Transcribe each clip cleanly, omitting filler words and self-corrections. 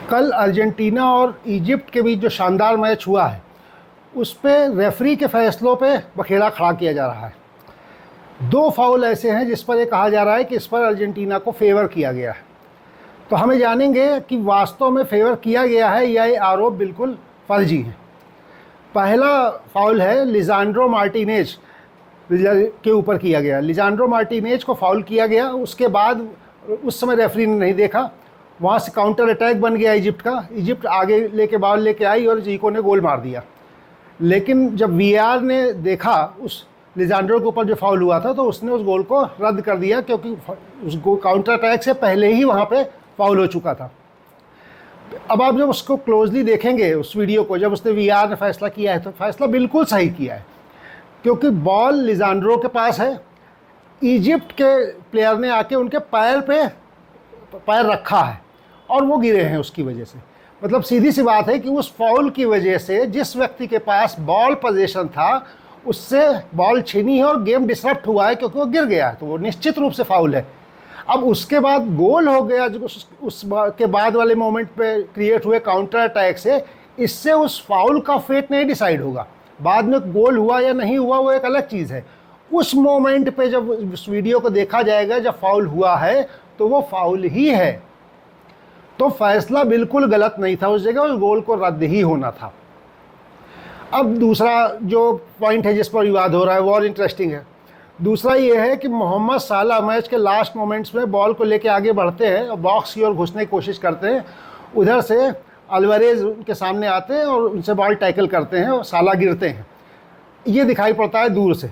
कल अर्जेंटीना और इजिप्ट के बीच जो शानदार मैच हुआ है उस पे रेफरी के फैसलों पे बखेड़ा खड़ा किया जा रहा है। दो फाउल ऐसे हैं जिस पर ये कहा जा रहा है कि इस पर अर्जेंटीना को फेवर किया गया है। तो हमें जानेंगे कि वास्तव में फेवर किया गया है या ये आरोप बिल्कुल फर्जी है। पहला फाउल है लिजांड्रो मार्टिनेज के ऊपर किया गया। लिजांड्रो मार्टिनेज को फाउल किया गया, उसके बाद उस समय रेफरी ने नहीं देखा, वहाँ से काउंटर अटैक बन गया इजिप्ट का। इजिप्ट आगे लेके बॉल लेके आई और जीको ने गोल मार दिया। लेकिन जब वीआर ने देखा उस लिजांड्रो के ऊपर जो फाउल हुआ था तो उसने उस गोल को रद्द कर दिया, क्योंकि उस काउंटर अटैक से पहले ही वहाँ पे फाउल हो चुका था। अब आप जब उसको क्लोजली देखेंगे उस वीडियो को, जब उसने वीआर ने फैसला किया है तो फैसला बिल्कुल सही किया है, क्योंकि बॉल लिजांड्रो के पास है, इजिप्ट के प्लेयर ने आके उनके पैर पे पैर रखा है और वो गिरे हैं उसकी वजह से। मतलब सीधी सी बात है कि उस फाउल की वजह से जिस व्यक्ति के पास बॉल पोजीशन था उससे बॉल छीनी है और गेम डिसरप्ट हुआ है, क्योंकि वो गिर गया है, तो वो निश्चित रूप से फाउल है। अब उसके बाद गोल हो गया जो उस के बाद वाले मोमेंट पे क्रिएट हुए काउंटर अटैक से, इससे उस फाउल का फेट नहीं डिसाइड होगा। बाद में गोल हुआ या नहीं हुआ वो एक अलग चीज़ है। उस मोमेंट पे जब उस वीडियो को देखा जाएगा, जब फाउल हुआ है तो वो फाउल ही है। तो फैसला बिल्कुल गलत नहीं था, उस जगह उस गोल को रद्द ही होना था। अब दूसरा जो पॉइंट है जिस पर विवाद हो रहा है वो और इंटरेस्टिंग है। दूसरा ये है कि मोहम्मद साला मैच के लास्ट मोमेंट्स में बॉल को लेके आगे बढ़ते हैं और बॉक्स की ओर घुसने की कोशिश करते हैं। उधर से अल्वारेज उनके सामने आते हैं और उनसे बॉल टैकल करते हैं और साला गिरते हैं। ये दिखाई पड़ता है दूर से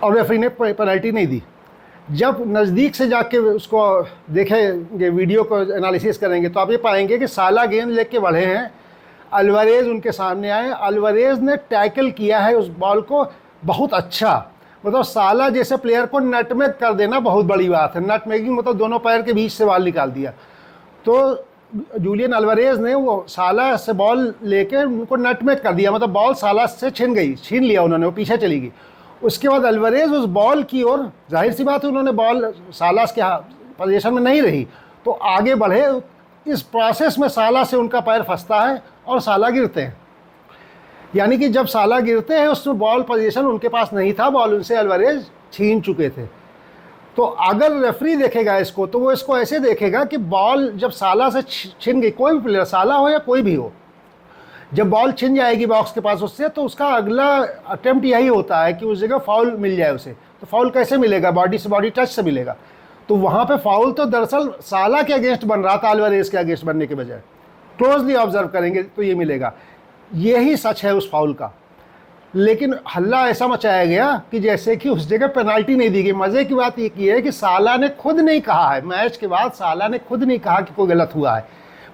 और रेफरी ने पेनल्टी नहीं दी। जब नज़दीक से जाके उसको देखेंगे, वीडियो को एनालिसिस करेंगे, तो आप ये पाएंगे कि साला गेंद लेके बढ़े हैं, अल्वारेज उनके सामने आए, अल्वारेज ने टैकल किया है उस बॉल को बहुत अच्छा। मतलब साला जैसे प्लेयर को नटमेग कर देना बहुत बड़ी बात है। नटमेगिंग मतलब दोनों पैर के बीच से बॉल निकाल दिया। तो जूलियन अल्वारेज ने वो साला से बॉल लेके उनको नटमेग कर दिया, मतलब बॉल साला से छीन लिया उन्होंने, वो पीछे चली गई। उसके बाद अल्वारेज उस बॉल की ओर, जाहिर सी बात है उन्होंने बॉल साला के पोजीशन में नहीं रही तो आगे बढ़े। इस प्रोसेस में साला से उनका पैर फंसता है और साला गिरते हैं। यानी कि जब साला गिरते हैं उसमें बॉल पोजीशन उनके पास नहीं था, बॉल उनसे अल्वारेज छीन चुके थे। तो अगर रेफरी देखेगा इसको तो वो इसको ऐसे देखेगा कि बॉल जब साला से छीन गई, कोई भी प्लेयर, साला हो या कोई भी हो, जब बॉल छिन जाएगी बॉक्स के पास उससे, तो उसका अगला अटेम्प्ट यही होता है कि उस जगह फाउल मिल जाए उसे। तो फाउल कैसे मिलेगा? बॉडी से बॉडी टच से मिलेगा। तो वहाँ पे फाउल तो दरअसल साला के अगेंस्ट बन रहा था अल्वारेज के अगेंस्ट बनने के बजाय। क्लोजली ऑब्जर्व करेंगे तो ये मिलेगा। यही सच है उस फाउल का। लेकिन हल्ला ऐसा मचाया गया कि जैसे कि उस जगह पेनाल्टी नहीं दी गई। मज़े की बात ये की है कि साला ने खुद नहीं कहा है, मैच के बाद साला ने खुद नहीं कहा कि कोई गलत हुआ है,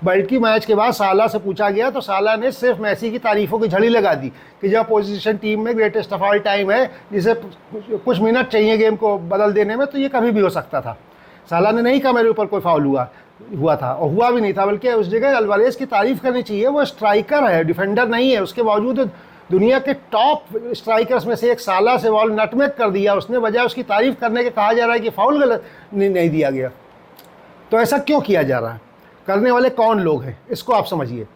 बल्कि मैच के बाद साला से पूछा गया तो साला ने सिर्फ मेसी की तारीफ़ों की झड़ी लगा दी कि जब पोजीशन टीम में ग्रेटेस्ट ऑफ ऑल टाइम है, जिसे कुछ मिनट चाहिए गेम को बदल देने में, तो ये कभी भी हो सकता था। साला ने नहीं कहा मेरे ऊपर कोई फाउल हुआ था, और हुआ भी नहीं था, बल्कि उस जगह अल्वारेज की तारीफ़ करनी चाहिए। वो स्ट्राइकर है, डिफेंडर नहीं है। उसके बावजूद दुनिया के टॉप स्ट्राइकर्स में से एक साला से बॉल नटमेग कर दिया उसने, बजाय उसकी तारीफ़ करने के कहा जा रहा है कि फाउल गलत नहीं दिया गया। तो ऐसा क्यों किया जा रहा है? करने वाले कौन लोग हैं इसको आप समझिए।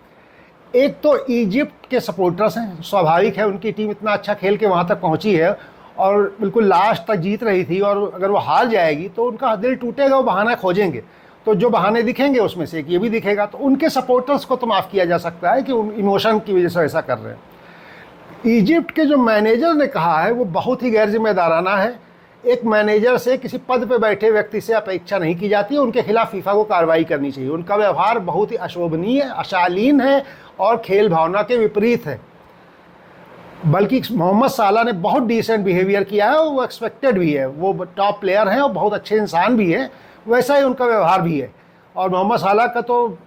एक तो इजिप्ट के सपोर्टर्स हैं, स्वाभाविक है, उनकी टीम इतना अच्छा खेल के वहाँ तक पहुँची है और बिल्कुल लास्ट तक जीत रही थी, और अगर वो हार जाएगी तो उनका दिल टूटेगा, वो बहाना खोजेंगे। तो जो बहाने दिखेंगे उसमें से एक ये भी दिखेगा। तो उनके सपोर्टर्स को तो माफ़ किया जा सकता है कि इमोशन की वजह से ऐसा कर रहे हैं। इजिप्ट के जो मैनेजर ने कहा है वो बहुत ही गैर जिम्मेदाराना है। एक मैनेजर से किसी पद पे बैठे व्यक्ति से अपेक्षा नहीं की जाती है, उनके खिलाफ फीफा को कार्रवाई करनी चाहिए। उनका व्यवहार बहुत ही अशोभनीय, अशालीन है और खेल भावना के विपरीत है। बल्कि मोहम्मद साला ने बहुत डिसेंट बिहेवियर किया है, वो एक्सपेक्टेड भी है, वो टॉप प्लेयर हैं और बहुत अच्छे इंसान भी हैं, वैसा ही उनका व्यवहार भी है। और मोहम्मद साला का तो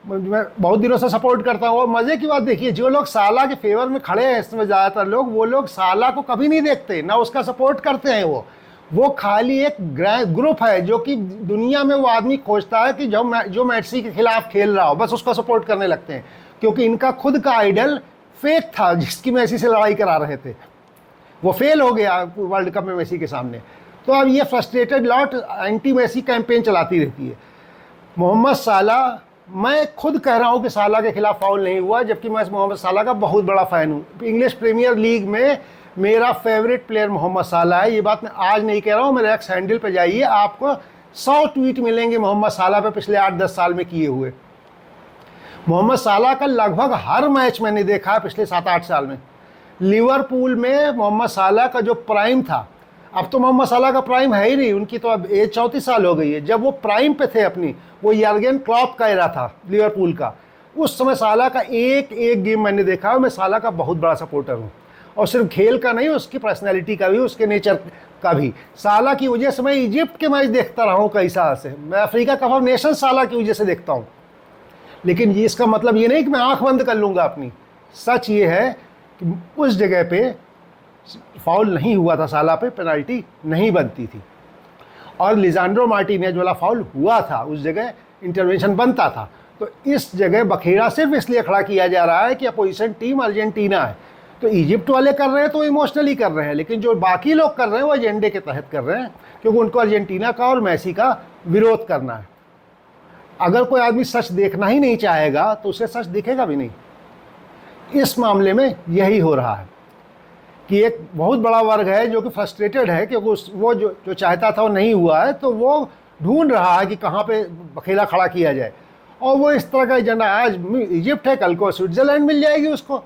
मैं बहुत दिनों से सपोर्ट करता हूँ। और मज़े की बात देखिए, जो लोग साला के फेवर में खड़े हैं इसमें ज़्यादातर लोग, वो लोग साला को कभी नहीं देखते, ना उसका सपोर्ट करते हैं। वो खाली एक ग्रुप है जो कि दुनिया में वो आदमी खोजता है कि जो मेसी के खिलाफ खेल रहा हो, बस उसका सपोर्ट करने लगते हैं, क्योंकि इनका खुद का आइडल फेक था जिसकी मेसी से लड़ाई करा रहे थे, वो फेल हो गया वर्ल्ड कप में मेसी के सामने। तो अब ये frustrated lot anti Messi campaign चलाती रहती है। मोहम्मद साला मैं खुद कह रहा हूँ कि साला के खिलाफ फाउल नहीं हुआ, जबकि मैं मोहम्मद साला का बहुत बड़ा फ़ैन हूँ। इंग्लिश प्रीमियर लीग में मेरा फेवरेट प्लेयर मोहम्मद साला है। ये बात मैं आज नहीं कह रहा हूँ, मेरे एक्स हैंडल पे जाइए, आपको 100 ट्वीट मिलेंगे मोहम्मद साला पे पिछले 8-10 साल में किए हुए। मोहम्मद साला का लगभग हर मैच मैंने देखा है पिछले 7-8 साल में। लिवरपूल में मोहम्मद साला का जो प्राइम था, अब तो मोहम्मद साला का प्राइम है ही नहीं, उनकी तो अब एज 34 साल हो गई है। जब वो प्राइम पे थे अपनी, वो यर्गेन क्लॉप का एरा था लिवरपूल का, उस समय साला का एक एक गेम मैंने देखा है। मैं साला का बहुत बड़ा सपोर्टर हूँ, और सिर्फ खेल का नहीं, उसकी पर्सनैलिटी का भी, उसके नेचर का भी। साला की वजह से मैं इजिप्ट के मैच देखता रहा हूँ कई साल से। मैं अफ्रीका कप ऑफ नेशन साला की वजह से देखता हूँ। लेकिन ये इसका मतलब ये नहीं कि मैं आंख बंद कर लूँगा अपनी। सच ये है कि उस जगह पे फाउल नहीं हुआ था, साला पे पेनल्टी नहीं बनती थी, और लिजांड्रो मार्टिनेज वाला फाउल हुआ था, उस जगह इंटरवेंशन बनता था। तो इस जगह बखेड़ा सिर्फ इसलिए खड़ा किया जा रहा है कि अपोजिशन टीम अर्जेंटीना है। तो इजिप्ट वाले कर रहे हैं तो इमोशनली कर रहे हैं, लेकिन जो बाकी लोग कर रहे हैं वो एजेंडे के तहत कर रहे हैं, क्योंकि उनको अर्जेंटीना का और मेसी का विरोध करना है। अगर कोई आदमी सच देखना ही नहीं चाहेगा तो उसे सच दिखेगा भी नहीं। इस मामले में यही हो रहा है कि एक बहुत बड़ा वर्ग है जो कि फ्रस्ट्रेटेड है, क्योंकि वो जो चाहता था वो नहीं हुआ है, तो वो ढूंढ रहा है कि कहाँ पे बखेड़ा खड़ा किया जाए। और वो इस तरह का एजेंडा, आज इजिप्ट है, कल को स्विट्ज़रलैंड मिल जाएगी उसको,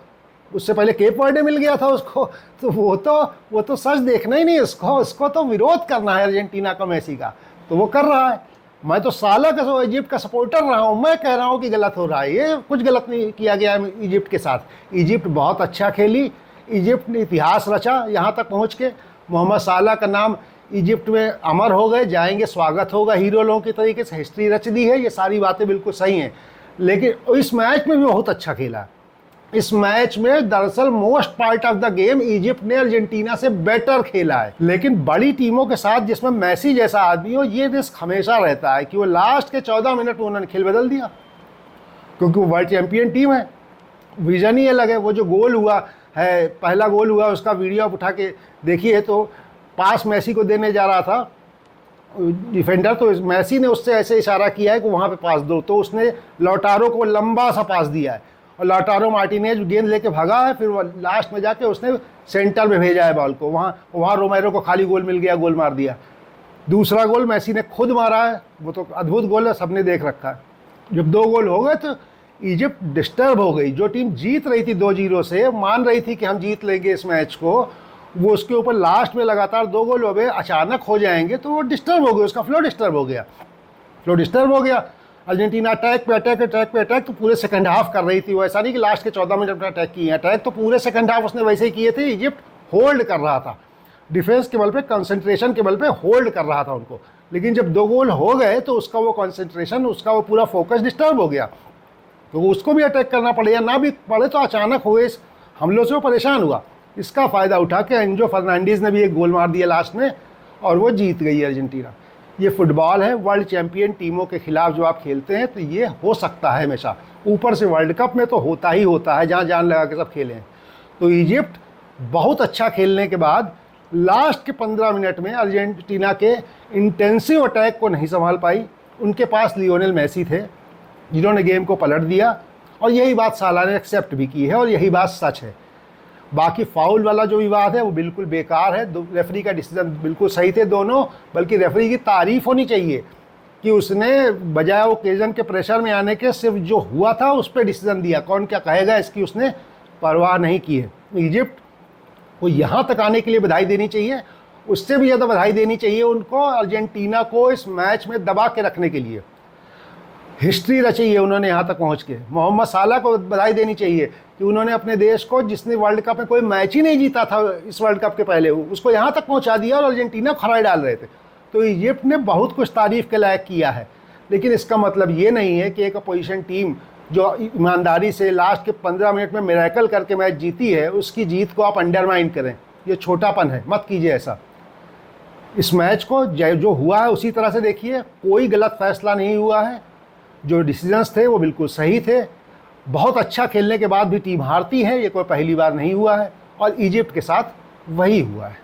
उससे पहले केप वर्डे मिल गया था उसको। तो वो तो सच देखना ही नहीं उसको तो विरोध करना है अर्जेंटीना का, मेसी का, तो वो कर रहा है। मैं तो साला का इजिप्ट का सपोर्टर रहा हूँ, मैं कह रहा हूँ कि गलत हो रहा है, ये कुछ गलत नहीं किया गया है इजिप्ट के साथ। इजिप्ट बहुत अच्छा खेली, इजिप्ट ने इतिहास रचा यहाँ तक पहुँच के। मोहम्मद साला का नाम इजिप्ट में अमर हो गए, जाएंगे, स्वागत होगा हीरो लोगों की तरीके से, हिस्ट्री रच दी है, ये सारी बातें बिल्कुल सही हैं। लेकिन इस मैच में भी बहुत अच्छा खेला। इस मैच में दरअसल most part of the game Egypt ने अर्जेंटीना से बेटर खेला है। लेकिन बड़ी टीमों के साथ जिसमें मेसी जैसा आदमी हो, ये रिस्क हमेशा रहता है कि वो लास्ट के 14 मिनट में उन्होंने खेल बदल दिया, क्योंकि वो वर्ल्ड चैंपियन टीम है। विजन ही अलग है। वो जो गोल हुआ है, पहला गोल हुआ, उसका वीडियो आप उठा के देखिए, तो पास मेसी को देने जा रहा था डिफेंडर, तो मेसी ने उससे ऐसे इशारा किया है कि वहाँ पे पास दो, तो उसने लौटारो को लंबा सा पास दिया है, और लौटारो मार्टिनेज गेंद लेके भागा है, फिर वो लास्ट में जाके उसने सेंटर में भेजा है बॉल को, वहाँ रोमेरो को खाली गोल मिल गया, गोल मार दिया। दूसरा गोल मेसी ने खुद मारा है, वो तो अद्भुत गोल है, सबने देख रखा है। जब 2 गोल हो गए तो इजिप्ट डिस्टर्ब हो गई। जो टीम जीत रही थी 2-0 से, मान रही थी कि हम जीत लेंगे इस मैच को, वो उसके ऊपर लास्ट में लगातार 2 गोल हो गए, अचानक हो जाएंगे, तो वो डिस्टर्ब हो गए, उसका फ्लो डिस्टर्ब हो गया। अर्जेंटीना अटैक पे अटैक तो पूरे सेकंड हाफ कर रही थी। वो ऐसा नहीं कि लास्ट के 14 मिनट में अटैक किए, अटैक तो पूरे सेकंड हाफ उसने वैसे ही किए थे। इजिप्ट होल्ड कर रहा था, डिफेंस के बल पे, कंसंट्रेशन के बल पे होल्ड कर रहा था उनको। लेकिन जब 2 गोल हो गए तो उसका वो कंसंट्रेशन, उसका वो पूरा फोकस डिस्टर्ब हो गया, तो उसको भी अटैक करना पड़े या ना भी पड़े, तो अचानक हुए इस हमलों से वो परेशान हुआ। इसका फ़ायदा उठा के एंजो फर्नांडीज़ ने भी एक गोल मार दिया लास्ट में, और वो जीत गई अर्जेंटीना। ये फुटबॉल है, वर्ल्ड चैंपियन टीमों के खिलाफ जो आप खेलते हैं, तो ये हो सकता है हमेशा। ऊपर से वर्ल्ड कप में तो होता ही होता है, जहाँ जान लगा के सब खेले हैं। तो इजिप्ट बहुत अच्छा खेलने के बाद लास्ट के 15 मिनट में अर्जेंटीना के इंटेंसिव अटैक को नहीं संभाल पाई। उनके पास लियोनेल मेसी थे जिन्होंने गेम को पलट दिया, और यही बात साला ने एक्सेप्ट भी की है, और यही बात सच है। बाकी फाउल वाला जो विवाद है वो बिल्कुल बेकार है। रेफरी का डिसीजन बिल्कुल सही थे दोनों, बल्कि रेफरी की तारीफ़ होनी चाहिए कि उसने बजाय ओकेजन के प्रेशर में आने के सिर्फ जो हुआ था उस पर डिसीजन दिया। कौन क्या कहेगा इसकी उसने परवाह नहीं की है। इजिप्ट को यहाँ तक आने के लिए बधाई देनी चाहिए, उससे भी ज़्यादा बधाई देनी चाहिए उनको अर्जेंटीना को इस मैच में दबा के रखने के लिए। हिस्ट्री रची है उन्होंने यहाँ तक पहुँच के। मोहम्मद साला को बधाई देनी चाहिए कि उन्होंने अपने देश को, जिसने वर्ल्ड कप में कोई मैच ही नहीं जीता था इस वर्ल्ड कप के पहले, उसको यहाँ तक पहुँचा दिया, और अर्जेंटीना खराई डाल रहे थे। तो इजिप्ट ने बहुत कुछ तारीफ़ के लायक किया है। लेकिन इसका मतलब ये नहीं है कि एक अपोजिशन टीम जो ईमानदारी से लास्ट के 15 मिनट में मिरेकल करके मैच जीती है, उसकी जीत को आप अंडरमाइन करें। ये छोटापन है, मत कीजिए ऐसा। इस मैच को जो हुआ है उसी तरह से देखिए, कोई गलत फैसला नहीं हुआ है, जो डिसीजंस थे वो बिल्कुल सही थे। बहुत अच्छा खेलने के बाद भी टीम हारती है, ये कोई पहली बार नहीं हुआ है, और इजिप्ट के साथ वही हुआ है।